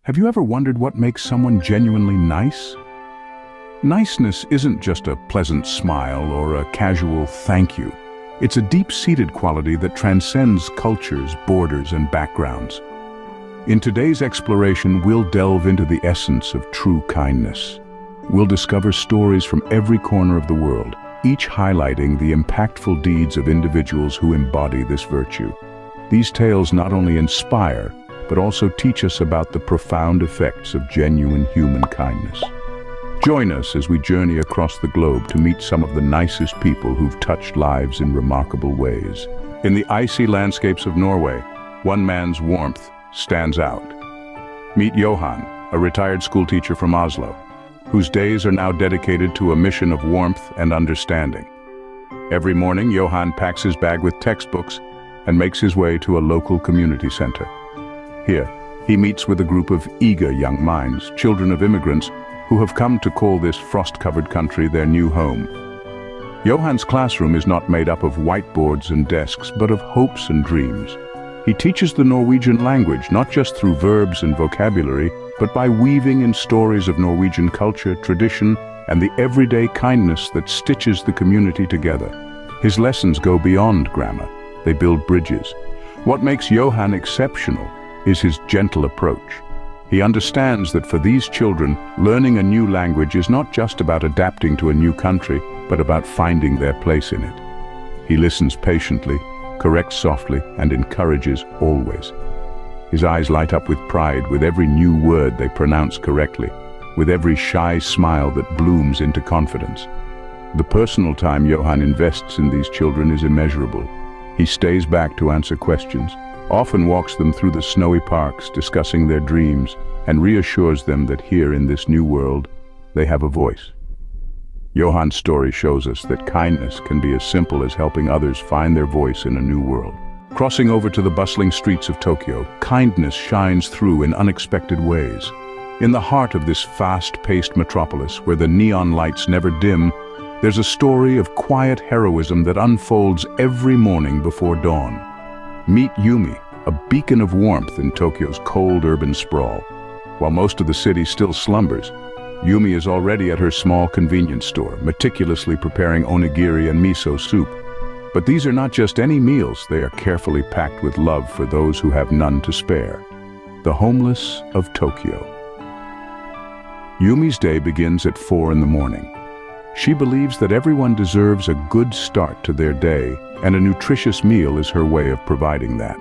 Have you ever wondered what makes someone genuinely nice? Niceness isn't just a pleasant smile or a casual thank you. It's a deep-seated quality that transcends cultures, borders, and backgrounds. In today's exploration, we'll delve into the essence of true kindness. We'll discover stories from every corner of the world, each highlighting the impactful deeds of individuals who embody this virtue. These tales not only inspire, but also teach us about the profound effects of genuine human kindness. Join us as we journey across the globe to meet some of the nicest people who've touched lives in remarkable ways. In the icy landscapes of Norway, one man's warmth stands out. Meet Johan, a retired schoolteacher from Oslo, whose days are now dedicated to a mission of warmth and understanding. Every morning, Johan packs his bag with textbooks and makes his way to a local community center. Here, he meets with a group of eager young minds, children of immigrants, who have come to call this frost-covered country their new home. Johan's classroom is not made up of whiteboards and desks, but of hopes and dreams. He teaches the Norwegian language not just through verbs and vocabulary, but by weaving in stories of Norwegian culture, tradition, and the everyday kindness that stitches the community together. His lessons go beyond grammar. They build bridges. What makes Johan exceptional is his gentle approach. He understands that for these children, learning a new language is not just about adapting to a new country, but about finding their place in it. He listens patiently, corrects softly, and encourages always. His eyes light up with pride with every new word they pronounce correctly, with every shy smile that blooms into confidence. The personal time Johan invests in these children is immeasurable. He stays back to answer questions, often walks them through the snowy parks discussing their dreams, and reassures them that here in this new world, they have a voice. Johan's story shows us that kindness can be as simple as helping others find their voice in a new world. Crossing over to the bustling streets of Tokyo, kindness shines through in unexpected ways. In the heart of this fast-paced metropolis, where the neon lights never dim, there's a story of quiet heroism that unfolds every morning before dawn. Meet Yumi, a beacon of warmth in Tokyo's cold urban sprawl. While most of the city still slumbers, Yumi is already at her small convenience store, meticulously preparing onigiri and miso soup. But these are not just any meals, they are carefully packed with love for those who have none to spare. The homeless of Tokyo. Yumi's day begins at 4 in the morning. She believes that everyone deserves a good start to their day, and a nutritious meal is her way of providing that.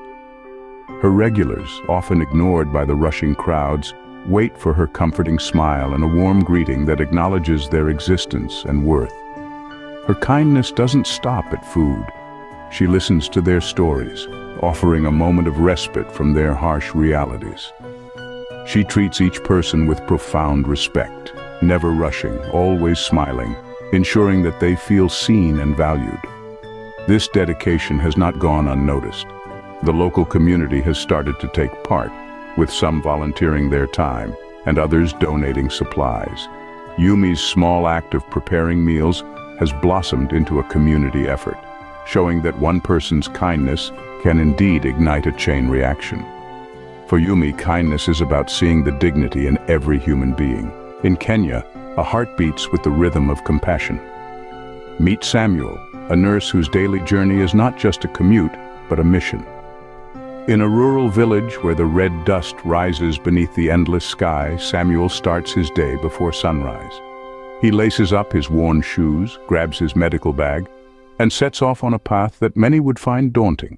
Her regulars, often ignored by the rushing crowds, wait for her comforting smile and a warm greeting that acknowledges their existence and worth. Her kindness doesn't stop at food. She listens to their stories, offering a moment of respite from their harsh realities. She treats each person with profound respect, never rushing, always smiling, ensuring that they feel seen and valued. This dedication has not gone unnoticed. The local community has started to take part, with some volunteering their time and others donating supplies. Yumi's small act of preparing meals has blossomed into a community effort, showing that one person's kindness can indeed ignite a chain reaction. For Yumi, kindness is about seeing the dignity in every human being. In Kenya, a heart beats with the rhythm of compassion. Meet Samuel, a nurse whose daily journey is not just a commute, but a mission. In a rural village where the red dust rises beneath the endless sky, Samuel starts his day before sunrise. He laces up his worn shoes, grabs his medical bag, and sets off on a path that many would find daunting.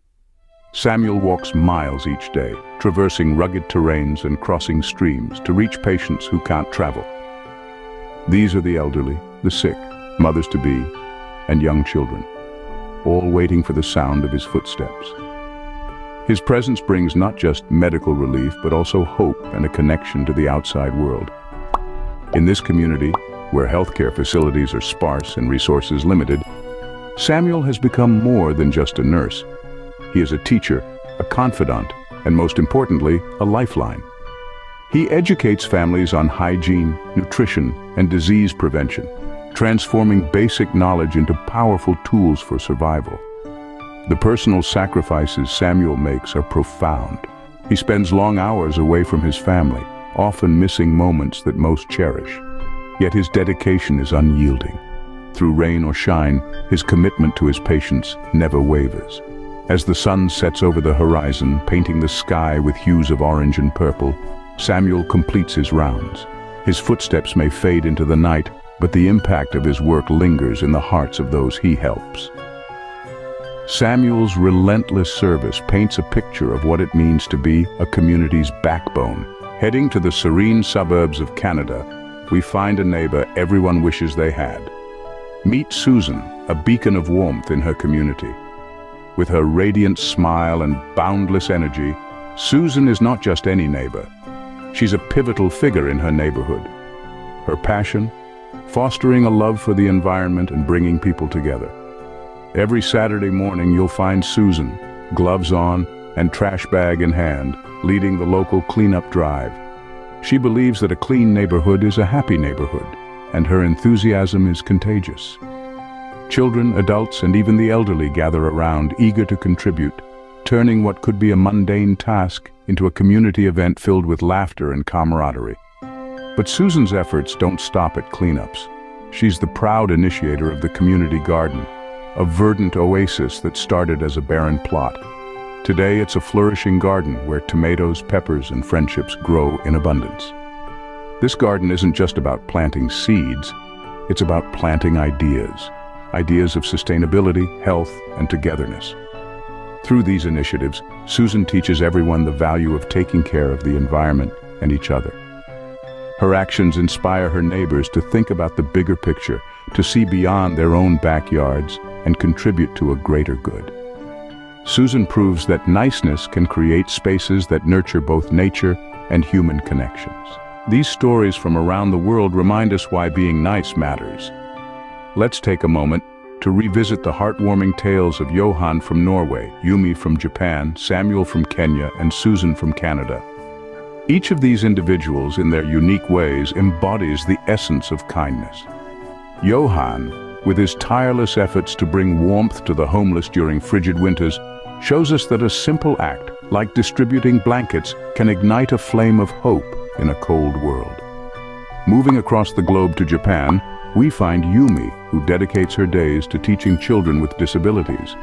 Samuel walks miles each day, traversing rugged terrains and crossing streams to reach patients who can't travel. These are the elderly, the sick, mothers-to-be, and young children, all waiting for the sound of his footsteps. His presence brings not just medical relief, but also hope and a connection to the outside world. In this community, where healthcare facilities are sparse and resources limited, Samuel has become more than just a nurse. He is a teacher, a confidant, and most importantly, a lifeline. He educates families on hygiene, nutrition, and disease prevention, transforming basic knowledge into powerful tools for survival. The personal sacrifices Samuel makes are profound. He spends long hours away from his family, often missing moments that most cherish. Yet his dedication is unyielding. Through rain or shine, his commitment to his patients never wavers. As the sun sets over the horizon, painting the sky with hues of orange and purple, Samuel completes his rounds. His footsteps may fade into the night, but the impact of his work lingers in the hearts of those he helps. Samuel's relentless service paints a picture of what it means to be a community's backbone. Heading to the serene suburbs of Canada, we find a neighbor everyone wishes they had. Meet Susan, a beacon of warmth in her community. With her radiant smile and boundless energy, Susan is not just any neighbor. She's a pivotal figure in her neighborhood. Her passion, fostering a love for the environment and bringing people together. Every Saturday morning you'll find Susan, gloves on and trash bag in hand, leading the local cleanup drive. She believes that a clean neighborhood is a happy neighborhood, and her enthusiasm is contagious. Children, adults, and even the elderly gather around, eager to contribute, turning what could be a mundane task into a community event filled with laughter and camaraderie. But Susan's efforts don't stop at cleanups. She's the proud initiator of the community garden, a verdant oasis that started as a barren plot. Today it's a flourishing garden where tomatoes, peppers, and friendships grow in abundance. This garden isn't just about planting seeds, it's about planting ideas. Ideas of sustainability, health, and togetherness. Through these initiatives, Susan teaches everyone the value of taking care of the environment and each other. Her actions inspire her neighbors to think about the bigger picture, to see beyond their own backyards and contribute to a greater good. Susan proves that niceness can create spaces that nurture both nature and human connections. These stories from around the world remind us why being nice matters. Let's take a moment to revisit the heartwarming tales of Johan from Norway, Yumi from Japan, Samuel from Kenya, and Susan from Canada. Each of these individuals, in their unique ways, embodies the essence of kindness. Johan, with his tireless efforts to bring warmth to the homeless during frigid winters, shows us that a simple act, like distributing blankets, can ignite a flame of hope in a cold world. Moving across the globe to Japan, we find Yumi, who dedicates her days to teaching children with disabilities.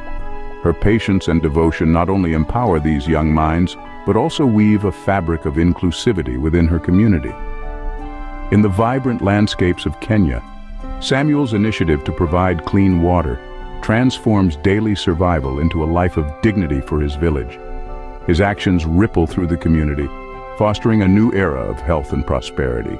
Her patience and devotion not only empower these young minds, but also weave a fabric of inclusivity within her community. In the vibrant landscapes of Kenya, Samuel's initiative to provide clean water transforms daily survival into a life of dignity for his village. His actions ripple through the community, fostering a new era of health and prosperity.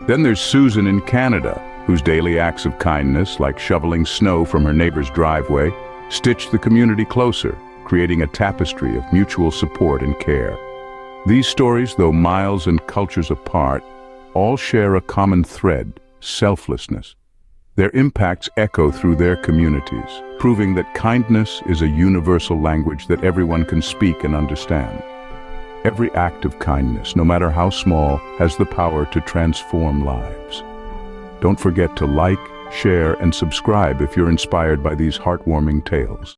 Then there's Susan in Canada, whose daily acts of kindness, like shoveling snow from her neighbor's driveway, stitch the community closer, creating a tapestry of mutual support and care. These stories, though miles and cultures apart, all share a common thread: selflessness. Their impacts echo through their communities, proving that kindness is a universal language that everyone can speak and understand. Every act of kindness, no matter how small, has the power to transform lives. Don't forget to like, share, and subscribe if you're inspired by these heartwarming tales.